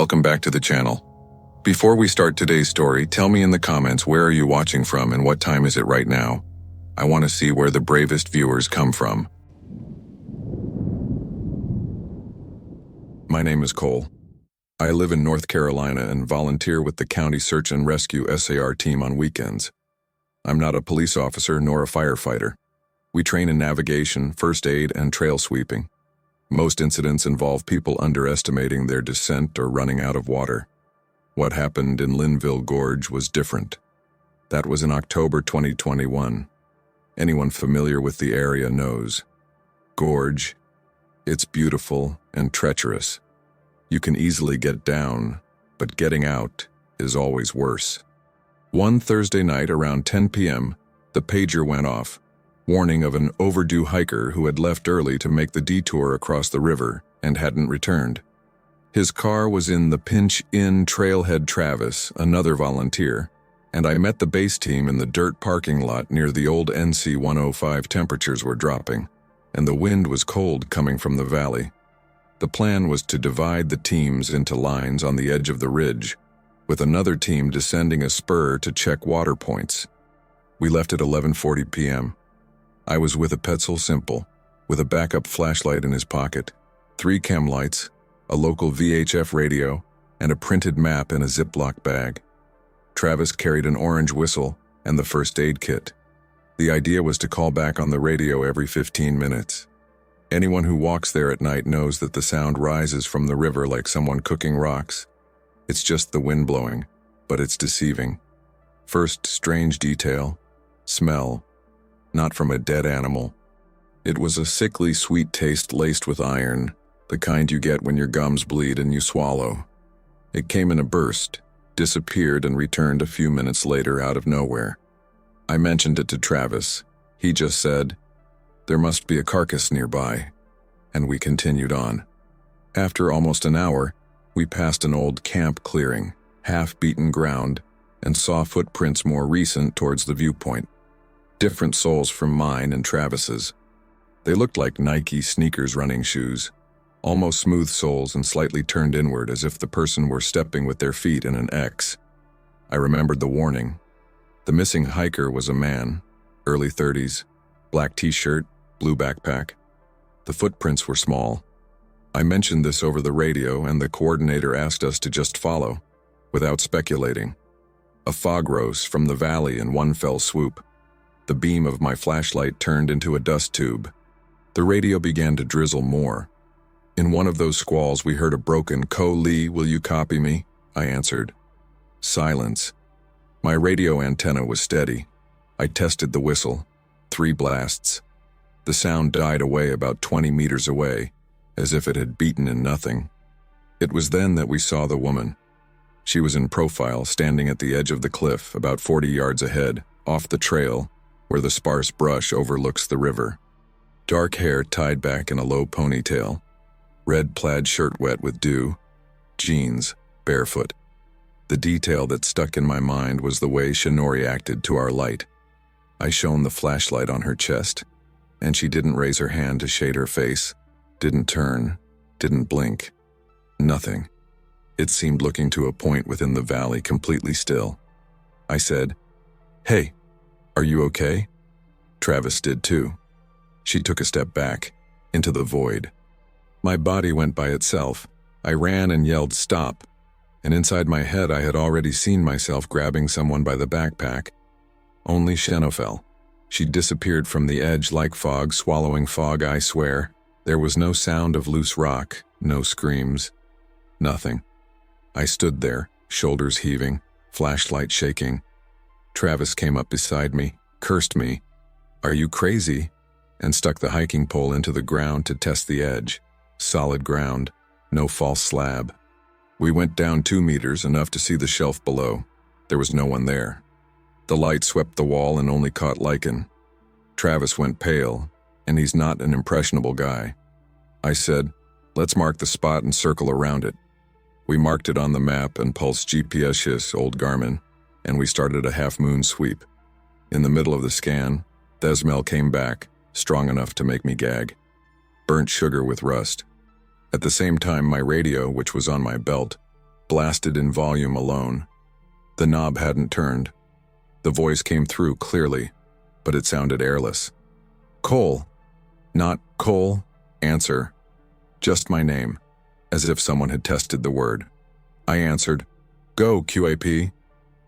welcome back to the channel. Before we start today's story, tell me in the comments where are you watching from and what time is it right now. I want to see where the bravest viewers come from. My name is Cole. I live in North Carolina and volunteer with the County Search and Rescue SAR team on weekends. I'm not a police officer nor a firefighter. We train in navigation, first aid, and trail sweeping. Most incidents involve people underestimating their descent or running out of water. What happened in Linville Gorge was different. That was in October 2021. Anyone familiar with the area knows. Gorge, it's beautiful and treacherous. You can easily get down, but getting out is always worse. One Thursday night around 10 p.m., the pager went off, warning of an overdue hiker who had left early to make the detour across the river and hadn't returned. His car was in the Pinch Inn Trailhead. Travis, another volunteer, and I met the base team in the dirt parking lot near the old NC 105. Temperatures were dropping, and the wind was cold coming from the valley. The plan was to divide the teams into lines on the edge of the ridge, with another team descending a spur to check water points. We left at 11:40 p.m. I was with a Petzl Simple, with a backup flashlight in his pocket, 3 chem lights, a local VHF radio, and a printed map in a Ziploc bag. Travis carried an orange whistle and the first aid kit. The idea was to call back on the radio every 15 minutes. Anyone who walks there at night knows that the sound rises from the river like someone cooking rocks. It's just the wind blowing, but it's deceiving. First strange detail, smell. Not from a dead animal. It was a sickly sweet taste laced with iron, the kind you get when your gums bleed and you swallow. It came in a burst, disappeared and returned a few minutes later out of nowhere. I mentioned it to Travis. He just said, "There must be a carcass nearby," and we continued on. After almost an hour, we passed an old camp clearing, half-beaten ground, and saw footprints more recent towards the viewpoint. Different soles from mine and Travis's. They looked like Nike sneakers running shoes, almost smooth soles and slightly turned inward as if the person were stepping with their feet in an X. I remembered the warning. The missing hiker was a man, early 30s, black t-shirt, blue backpack. The footprints were small. I mentioned this over the radio and the coordinator asked us to just follow, without speculating. A fog rose from the valley in one fell swoop. The beam of my flashlight turned into a dust tube. The radio began to drizzle more. In one of those squalls, we heard a broken, "Co Lee, will you copy me?" I answered. Silence. My radio antenna was steady. I tested the whistle. 3 blasts. The sound died away about 20 meters away, as if it had beaten in nothing. It was then that we saw the woman. She was in profile, standing at the edge of the cliff, about 40 yards ahead, off the trail, where the sparse brush overlooks the river. Dark hair tied back in a low ponytail, red plaid shirt wet with dew, jeans, barefoot. The detail that stuck in my mind was the way Shinori acted to our light. I shone the flashlight on her chest, and she didn't raise her hand to shade her face, didn't turn, didn't blink. Nothing. It seemed looking to a point within the valley completely still. I said, "Hey, are you okay?" Travis did too. She took a step back, into the void. My body went by itself. I ran and yelled, "Stop!" And inside my head I had already seen myself grabbing someone by the backpack. Only Sheno fell. She disappeared from the edge like fog swallowing fog, I swear. There was no sound of loose rock, no screams. Nothing. I stood there, shoulders heaving, flashlight shaking. Travis came up beside me, cursed me, "Are you crazy?" and stuck the hiking pole into the ground to test the edge. Solid ground, no false slab. We went down 2 meters, enough to see the shelf below. There was no one there. The light swept the wall and only caught lichen. Travis went pale, and he's not an impressionable guy. I said, "Let's mark the spot and circle around it." We marked it on the map and pulsed GPS his old Garmin, and we started a half-moon sweep. In the middle of the scan, the smell came back, strong enough to make me gag. Burnt sugar with rust. At the same time, my radio, which was on my belt, blasted in volume alone. The knob hadn't turned. The voice came through clearly, but it sounded airless. Cole. Not Cole. Answer. Just my name, as if someone had tested the word. I answered, "Go, QAP,"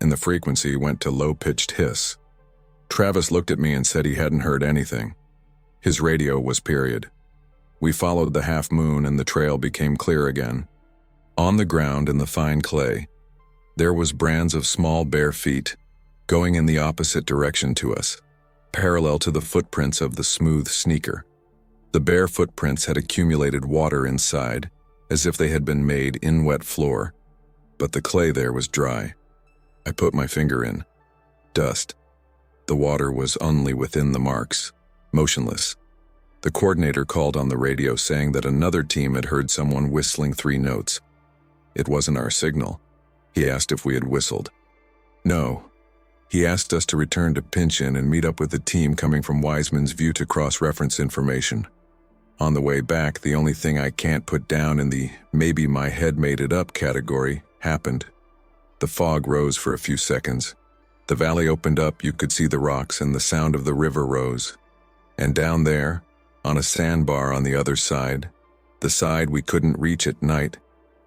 and the frequency went to low-pitched hiss. Travis looked at me and said he hadn't heard anything. His radio was period. We followed the half moon and the trail became clear again. On the ground in the fine clay, there was brands of small bare feet, going in the opposite direction to us, parallel to the footprints of the smooth sneaker. The bare footprints had accumulated water inside, as if they had been made in wet floor, but the clay there was dry. I put my finger in. Dust. The water was only within the marks, motionless. The coordinator called on the radio saying that another team had heard someone whistling 3 notes. It wasn't our signal. He asked if we had whistled. No. He asked us to return to Pinchin and meet up with the team coming from Wiseman's View to cross-reference information. On the way back, the only thing I can't put down in the maybe my head made it up category happened. The fog rose for a few seconds. The valley opened up, you could see the rocks, and the sound of the river rose. And down there, on a sandbar on the other side, the side we couldn't reach at night,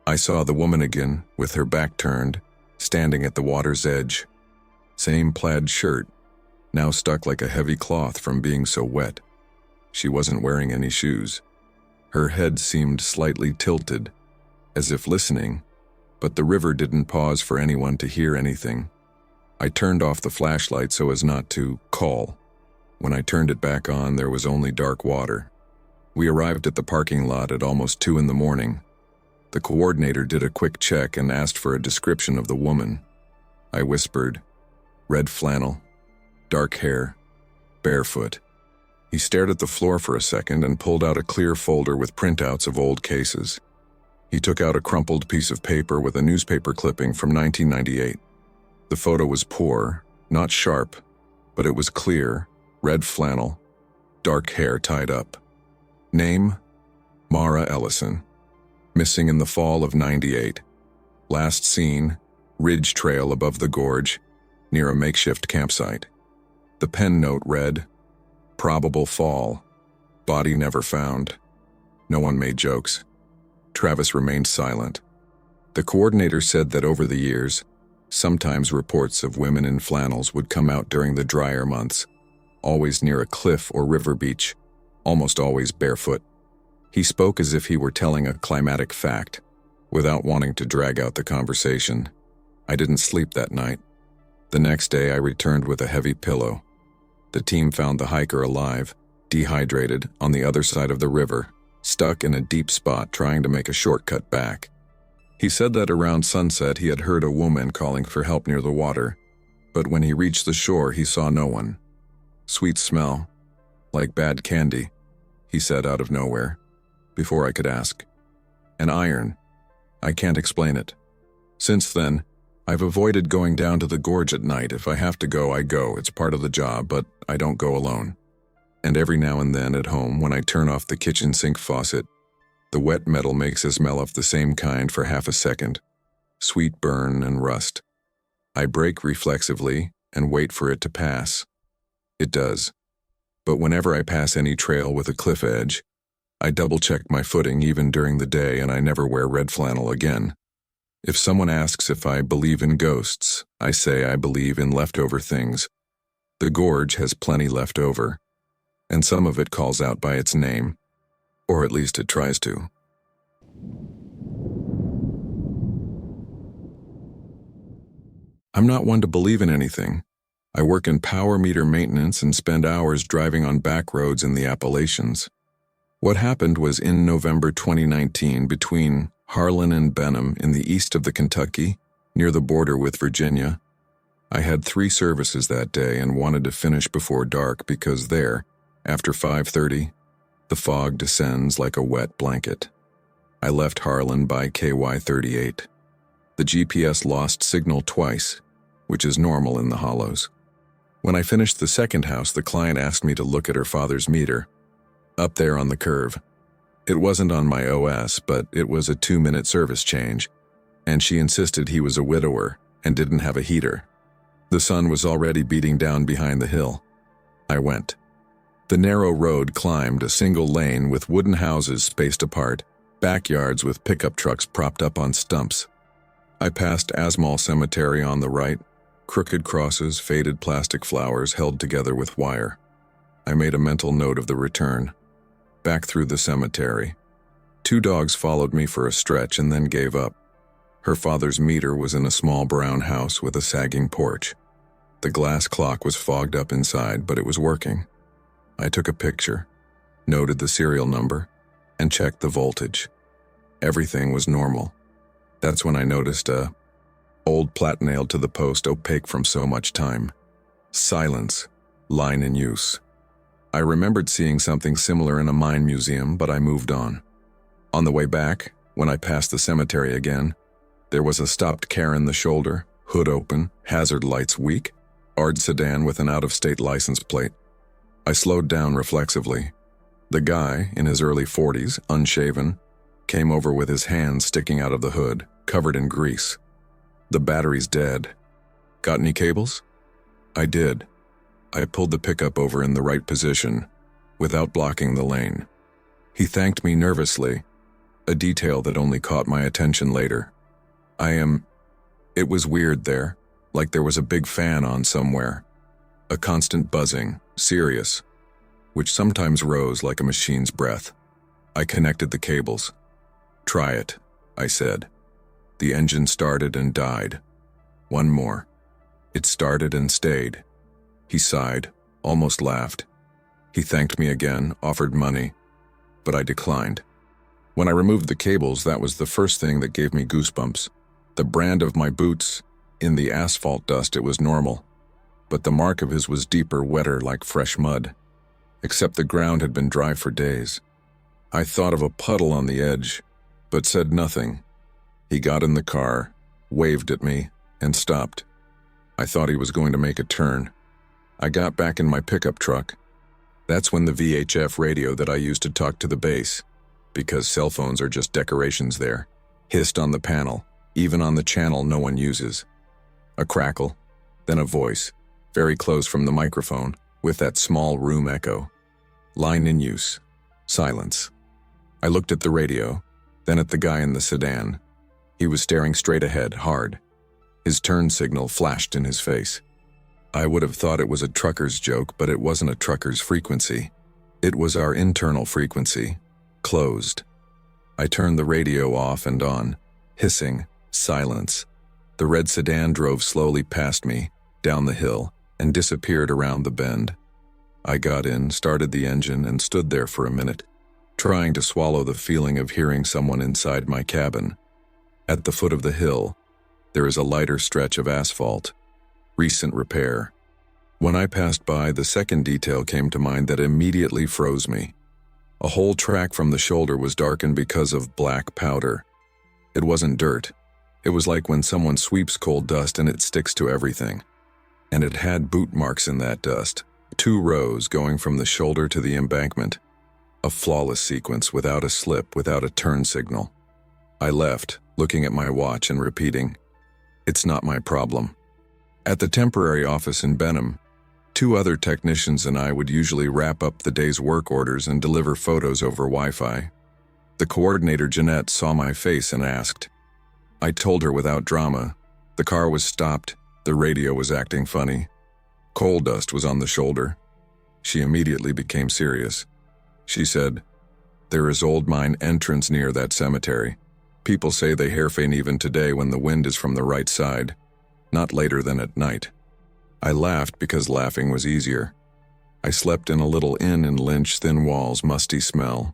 I saw the woman again, with her back turned, standing at the water's edge. Same plaid shirt, now stuck like a heavy cloth from being so wet. She wasn't wearing any shoes. Her head seemed slightly tilted, as if listening, but the river didn't pause for anyone to hear anything. I turned off the flashlight so as not to call. When I turned it back on, there was only dark water. We arrived at the parking lot at almost 2 in the morning. The coordinator did a quick check and asked for a description of the woman. I whispered, red flannel, dark hair, barefoot. He stared at the floor for a second and pulled out a clear folder with printouts of old cases. He took out a crumpled piece of paper with a newspaper clipping from 1998. The photo was poor, not sharp, but it was clear, red flannel, dark hair tied up. Name, Mara Ellison. Missing in the fall of '98. Last seen, ridge trail above the gorge, near a makeshift campsite. The pen note read, probable fall, body never found. No one made jokes. Travis remained silent. The coordinator said that over the years, sometimes reports of women in flannels would come out during the drier months, always near a cliff or river beach, almost always barefoot. He spoke as if he were telling a climatic fact, without wanting to drag out the conversation. I didn't sleep that night. The next day I returned with a heavy pillow. The team found the hiker alive, dehydrated, on the other side of the river, stuck in a deep spot trying to make a shortcut back. He said that around sunset he had heard a woman calling for help near the water, but when he reached the shore he saw no one. Sweet smell, like bad candy, he said out of nowhere, before I could ask. An iron. I can't explain it. Since then, I've avoided going down to the gorge at night. If I have to go, I go. It's part of the job, but I don't go alone. And every now and then at home, when I turn off the kitchen sink faucet, the wet metal makes a smell of the same kind for half a second. Sweet burn and rust. I brake reflexively and wait for it to pass. It does. But whenever I pass any trail with a cliff edge, I double-check my footing even during the day, and I never wear red flannel again. If someone asks if I believe in ghosts, I say I believe in leftover things. The gorge has plenty left over, and some of it calls out by its name, or at least it tries to. I'm not one to believe in anything. I work in power meter maintenance and spend hours driving on back roads in the Appalachians. What happened was in November 2019 between Harlan and Benham in the east of the Kentucky, near the border with Virginia. I had 3 services that day and wanted to finish before dark because there, after 5:30, the fog descends like a wet blanket. I left Harlan by KY 38. The GPS lost signal twice, which is normal in the hollows. When I finished the second house, the client asked me to look at her father's meter, up there on the curve. It wasn't on my OS, but it was a 2-minute service change. and she insisted he was a widower and didn't have a heater. The sun was already beating down behind the hill. I went. The narrow road climbed a single lane with wooden houses spaced apart, backyards with pickup trucks propped up on stumps. I passed Asmal Cemetery on the right, crooked crosses, faded plastic flowers held together with wire. I made a mental note of the return. Back through the cemetery. 2 dogs followed me for a stretch and then gave up. Her father's meter was in a small brown house with a sagging porch. The glass clock was fogged up inside, but it was working. I took a picture, noted the serial number, and checked the voltage. Everything was normal. That's when I noticed a old plat nailed to the post, opaque from so much time. Silence. Line in use. I remembered seeing something similar in a mine museum, but I moved on. On the way back, when I passed the cemetery again, there was a stopped car in the shoulder, hood open, hazard lights weak, ARD sedan with an out-of-state license plate. I slowed down reflexively. The guy, in his early 40s, unshaven, came over with his hands sticking out of the hood, covered in grease. The battery's dead. Got any cables? I did. I pulled the pickup over in the right position, without blocking the lane. He thanked me nervously, a detail that only caught my attention later. It was weird there, like there was a big fan on somewhere. A constant buzzing, serious, which sometimes rose like a machine's breath. I connected the cables. Try it, I said. The engine started and died. One more. It started and stayed. He sighed, almost laughed. He thanked me again, offered money, but I declined. When I removed the cables, that was the first thing that gave me goosebumps. The brand of my boots, in the asphalt dust it was normal, but the mark of his was deeper, wetter, like fresh mud. Except the ground had been dry for days. I thought of a puddle on the edge, but said nothing. He got in the car, waved at me, and stopped. I thought he was going to make a turn. I got back in my pickup truck. That's when the VHF radio that I used to talk to the base, because cell phones are just decorations there, hissed on the panel, even on the channel no one uses. A crackle, then a voice, very close from the microphone, with that small room echo. Line in use. Silence. I looked at the radio, then at the guy in the sedan. He was staring straight ahead, hard. His turn signal flashed in his face. I would have thought it was a trucker's joke, but it wasn't a trucker's frequency. It was our internal frequency. Closed. I turned the radio off and on. Hissing. Silence. The red sedan drove slowly past me, down the hill, and disappeared around the bend. I got in, started the engine, and stood there for a minute, trying to swallow the feeling of hearing someone inside my cabin. At the foot of the hill, there is a lighter stretch of asphalt. Recent repair. When I passed by, the second detail came to mind that immediately froze me. A whole track from the shoulder was darkened because of black powder. It wasn't dirt. It was like when someone sweeps coal dust and it sticks to everything. And it had boot marks in that dust. 2 rows going from the shoulder to the embankment. A flawless sequence, without a slip, without a turn signal. I left, looking at my watch and repeating, "It's not my problem." At the temporary office in Benham, 2 other technicians and I would usually wrap up the day's work orders and deliver photos over Wi-Fi. The coordinator, Jeanette, saw my face and asked. I told her without drama. The car was stopped, the radio was acting funny. Coal dust was on the shoulder. She immediately became serious. She said, "There is old mine entrance near that cemetery. People say they hairpin even today when the wind is from the right side, not later than at night." I laughed because laughing was easier. I slept in a little inn in Lynch, thin walls, musty smell.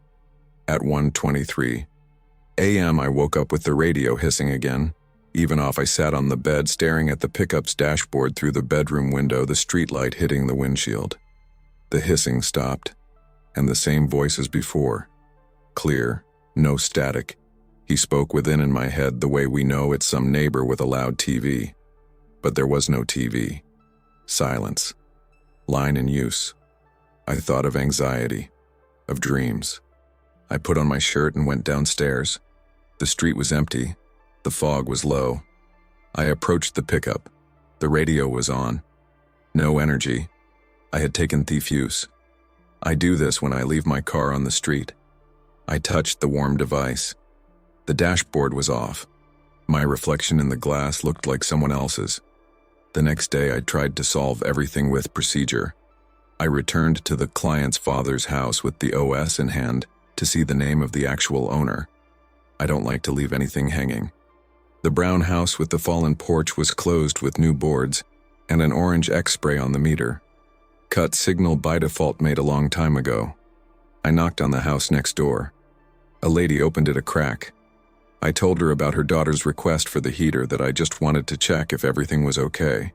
At 1:23 a.m. I woke up with the radio hissing again. Even off, I sat on the bed staring at the pickup's dashboard through the bedroom window, the streetlight hitting the windshield. The hissing stopped, and the same voice as before. Clear, no static. He spoke within in my head the way we know it's some neighbor with a loud TV. But there was no TV. Silence. Line in use. I thought of anxiety, of dreams. I put on my shirt and went downstairs. The street was empty. The fog was low. I approached the pickup. The radio was on. No energy. I had taken thief use. I do this when I leave my car on the street. I touched the warm device. The dashboard was off. My reflection in the glass looked like someone else's. The next day I tried to solve everything with procedure. I returned to the client's father's house with the OS in hand to see the name of the actual owner. I don't like to leave anything hanging. The brown house with the fallen porch was closed with new boards and an orange X-spray on the meter. Cut signal by default made a long time ago. I knocked on the house next door. A lady opened it a crack. I told her about her daughter's request for the heater, that I just wanted to check if everything was okay.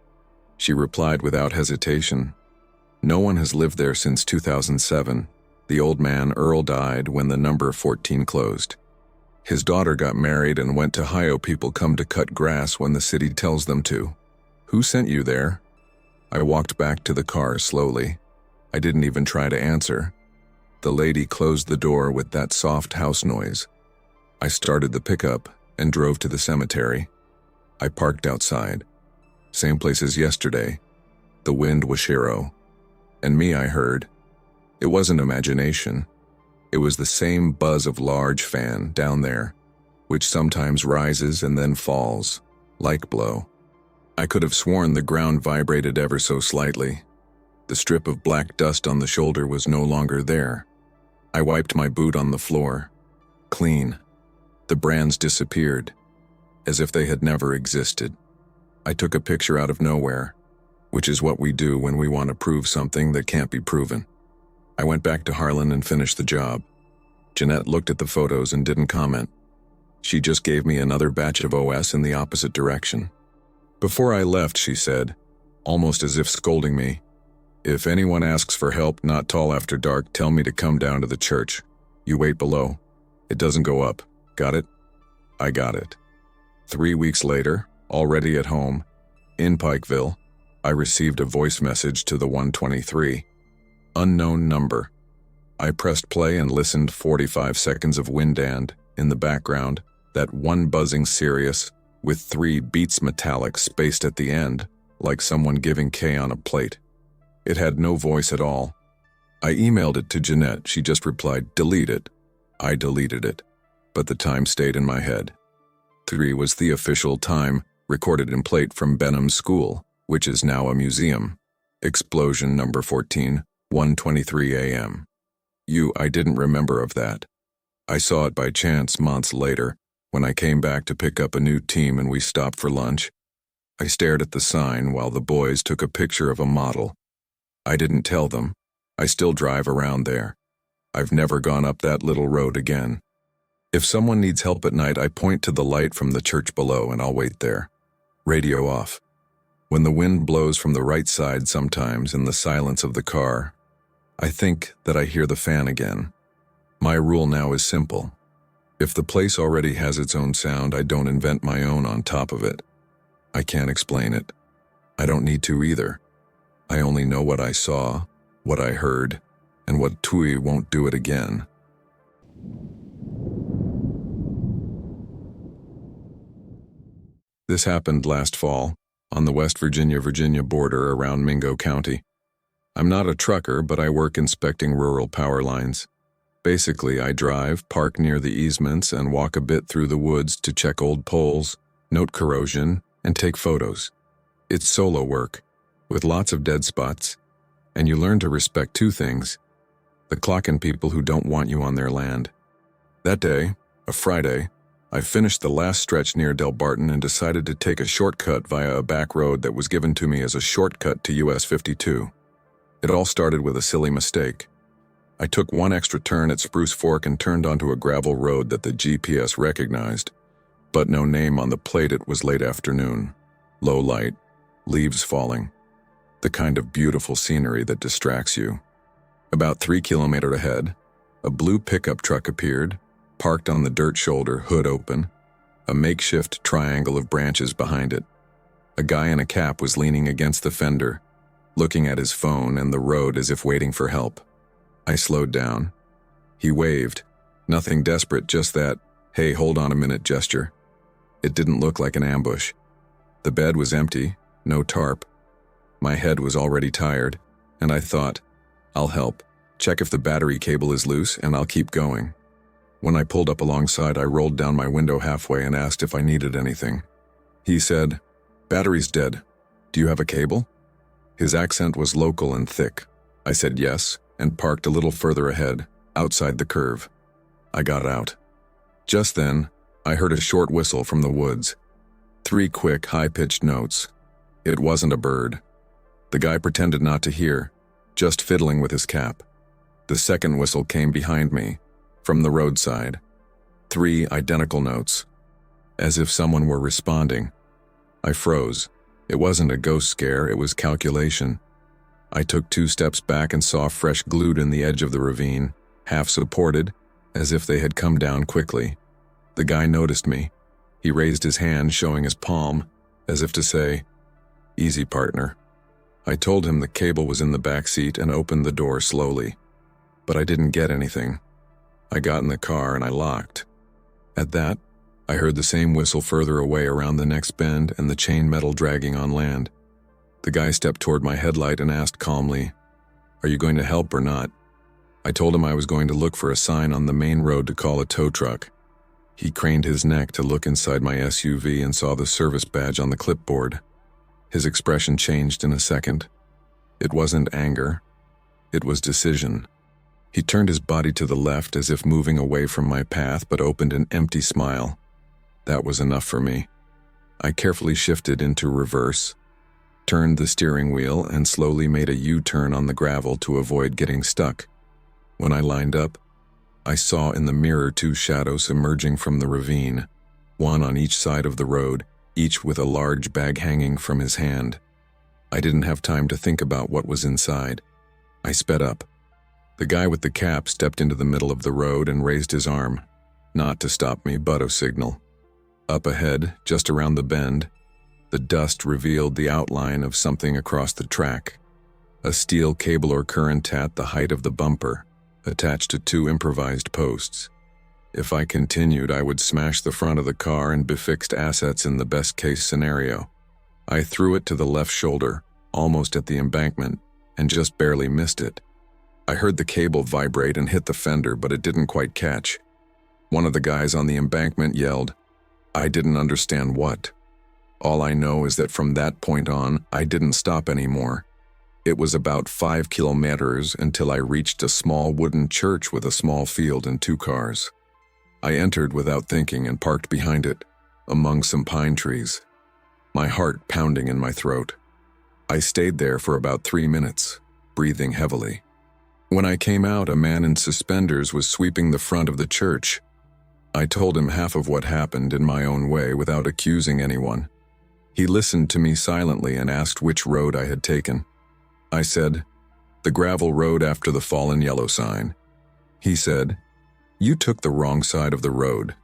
She replied without hesitation. No one has lived there since 2007. The old man, Earl, died when the number 14 closed. His daughter got married and went to Ohio. People come to cut grass when the city tells them to. Who sent you there? I walked back to the car slowly. I didn't even try to answer. The lady closed the door with that soft house noise. I started the pickup and drove to the cemetery. I parked outside. Same place as yesterday. The wind was Shiro. And me, I heard. It wasn't imagination. It was the same buzz of large fan down there, which sometimes rises and then falls, like blow. I could have sworn the ground vibrated ever so slightly. The strip of black dust on the shoulder was no longer there. I wiped my boot on the floor. Clean. The brands disappeared, as if they had never existed. I took a picture out of nowhere, which is what we do when we want to prove something that can't be proven. I went back to Harlan and finished the job. Jeanette looked at the photos and didn't comment. She just gave me another batch of OS in the opposite direction. Before I left, she said, almost as if scolding me, "If anyone asks for help not tall after dark, tell me to come down to the church. You wait below. It doesn't go up. Got it?" I got it. 3 weeks later, already at home, in Pikeville, I received a voice message to the 123. Unknown number. I pressed play and listened. 45 seconds of wind and, in the background, that one buzzing Sirius with 3 beats metallic spaced at the end, like someone giving K on a plate. It had no voice at all. I emailed it to Jeanette. She just replied, "Delete it." I deleted it, but the time stayed in my head. 3 was the official time, recorded in plate from Benham's school, which is now a museum. Explosion number 14, 1:23 a.m. I didn't remember of that. I saw it by chance months later, when I came back to pick up a new team and we stopped for lunch. I stared at the sign while the boys took a picture of a model. I didn't tell them. I still drive around there. I've never gone up that little road again. If someone needs help at night, I point to the light from the church below and I'll wait there. Radio off. When the wind blows from the right side sometimes in the silence of the car, I think that I hear the fan again. My rule now is simple. If the place already has its own sound, I don't invent my own on top of it. I can't explain it. I don't need to either. I only know what I saw, what I heard, and what Tui won't do it again. This happened last fall, on the West Virginia border around Mingo County. I'm not a trucker, but I work inspecting rural power lines. Basically, I drive, park near the easements, and walk a bit through the woods to check old poles, note corrosion, and take photos. It's solo work, with lots of dead spots, and you learn to respect 2 things: the clock and people who don't want you on their land. That day, a Friday, I finished the last stretch near Del Barton and decided to take a shortcut via a back road that was given to me as a shortcut to US 52. It all started with a silly mistake. I took one extra turn at Spruce Fork and turned onto a gravel road that the GPS recognized, but no name on the plate. It was late afternoon, low light, leaves falling, the kind of beautiful scenery that distracts you. About 3 kilometers ahead, a blue pickup truck appeared, parked on the dirt shoulder, hood open, a makeshift triangle of branches behind it. A guy in a cap was leaning against the fender, looking at his phone and the road as if waiting for help. I slowed down. He waved, nothing desperate, just that, "Hey, hold on a minute" gesture. It didn't look like an ambush. The bed was empty, no tarp. My head was already tired, and I thought, I'll help. Check if the battery cable is loose, and I'll keep going. When I pulled up alongside, I rolled down my window halfway and asked if I needed anything. He said, "Battery's dead. Do you have a cable?" His accent was local and thick. I said yes, and parked a little further ahead, outside the curve. I got out. Just then, I heard a short whistle from the woods. 3 quick, high-pitched notes. It wasn't a bird. The guy pretended not to hear, just fiddling with his cap. The second whistle came behind me, from the roadside. 3 identical notes, as if someone were responding. I froze. It wasn't a ghost scare, it was calculation. I took 2 steps back and saw fresh glued in the edge of the ravine, half supported, as if they had come down quickly. The guy noticed me. He raised his hand, showing his palm, as if to say, "Easy, partner." I told him the cable was in the back seat and opened the door slowly. But I didn't get anything. I got in the car and I locked. At that, I heard the same whistle further away around the next bend and the chain metal dragging on land. The guy stepped toward my headlight and asked calmly, "Are you going to help or not?" I told him I was going to look for a sign on the main road to call a tow truck. He craned his neck to look inside my SUV and saw the service badge on the clipboard. His expression changed in a second. It wasn't anger. It was decision. He turned his body to the left as if moving away from my path, but opened an empty smile. That was enough for me. I carefully shifted into reverse, turned the steering wheel, and slowly made a U-turn on the gravel to avoid getting stuck. When I lined up, I saw in the mirror 2 shadows emerging from the ravine, one on each side of the road, each with a large bag hanging from his hand. I didn't have time to think about what was inside. I sped up. The guy with the cap stepped into the middle of the road and raised his arm, not to stop me, but a signal. Up ahead, just around the bend, the dust revealed the outline of something across the track. A steel cable or current at the height of the bumper, attached to 2 improvised posts. If I continued, I would smash the front of the car and be fixed assets in the best-case scenario. I threw it to the left shoulder, almost at the embankment, and just barely missed it. I heard the cable vibrate and hit the fender, but it didn't quite catch. One of the guys on the embankment yelled. I didn't understand what. All I know is that from that point on, I didn't stop anymore. It was about 5 kilometers until I reached a small wooden church with a small field and 2 cars. I entered without thinking and parked behind it, among some pine trees, my heart pounding in my throat. I stayed there for about 3 minutes, breathing heavily. When I came out, a man in suspenders was sweeping the front of the church. I told him half of what happened in my own way without accusing anyone. He listened to me silently and asked which road I had taken. I said, "The gravel road after the fallen yellow sign." He said, "You took the wrong side of the road.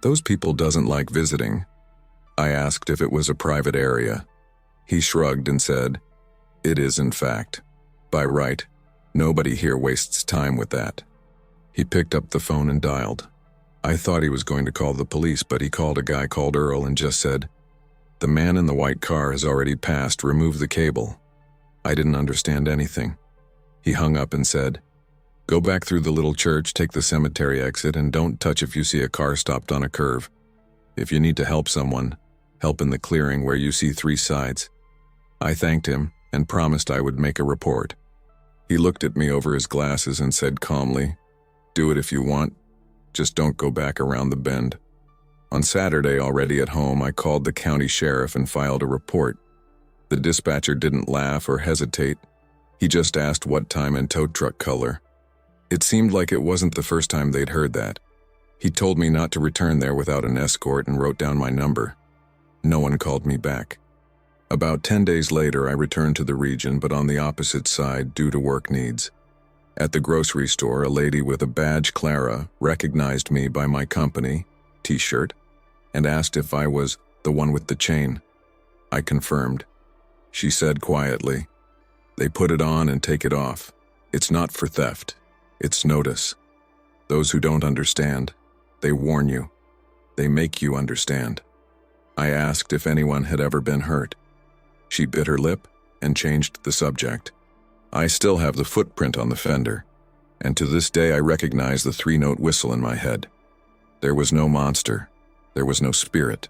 Those people doesn't like visiting." I asked if it was a private area. He shrugged and said, "It is in fact. By right, nobody here wastes time with that." He picked up the phone and dialed. I thought he was going to call the police, but he called a guy called Earl and just said, "The man in the white car has already passed, remove the cable." I didn't understand anything. He hung up and said, "Go back through the little church, take the cemetery exit, and don't touch if you see a car stopped on a curve. If you need to help someone, help in the clearing where you see 3 sides." I thanked him and promised I would make a report. He looked at me over his glasses and said calmly, "Do it if you want. Just don't go back around the bend." On Saturday, already at home, I called the county sheriff and filed a report. The dispatcher didn't laugh or hesitate. He just asked what time and tow truck color. It seemed like it wasn't the first time they'd heard that. He told me not to return there without an escort and wrote down my number. No one called me back. About 10 days later, I returned to the region, but on the opposite side due to work needs. At the grocery store, a lady with a badge, Clara, recognized me by my company t-shirt and asked if I was the one with the chain. I confirmed. She said quietly, "They put it on and take it off. It's not for theft. It's notice. Those who don't understand, they warn you. They make you understand." I asked if anyone had ever been hurt. She bit her lip and changed the subject. I still have the footprint on the fender, and to this day I recognize the 3-note whistle in my head. There was no monster. There was no spirit.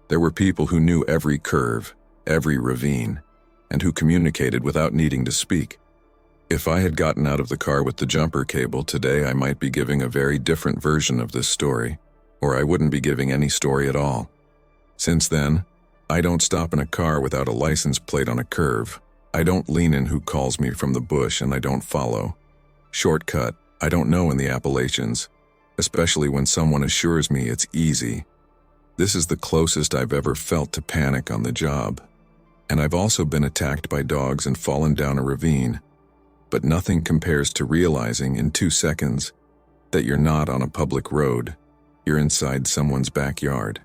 There were people who knew every curve, every ravine, and who communicated without needing to speak. If I had gotten out of the car with the jumper cable today, I might be giving a very different version of this story, or I wouldn't be giving any story at all. Since then, I don't stop in a car without a license plate on a curve. I don't lean in who calls me from the bush, and I don't follow. Shortcut, I don't know in the Appalachians, especially when someone assures me it's easy. This is the closest I've ever felt to panic on the job. And I've also been attacked by dogs and fallen down a ravine. But nothing compares to realizing in 2 seconds that you're not on a public road, you're inside someone's backyard.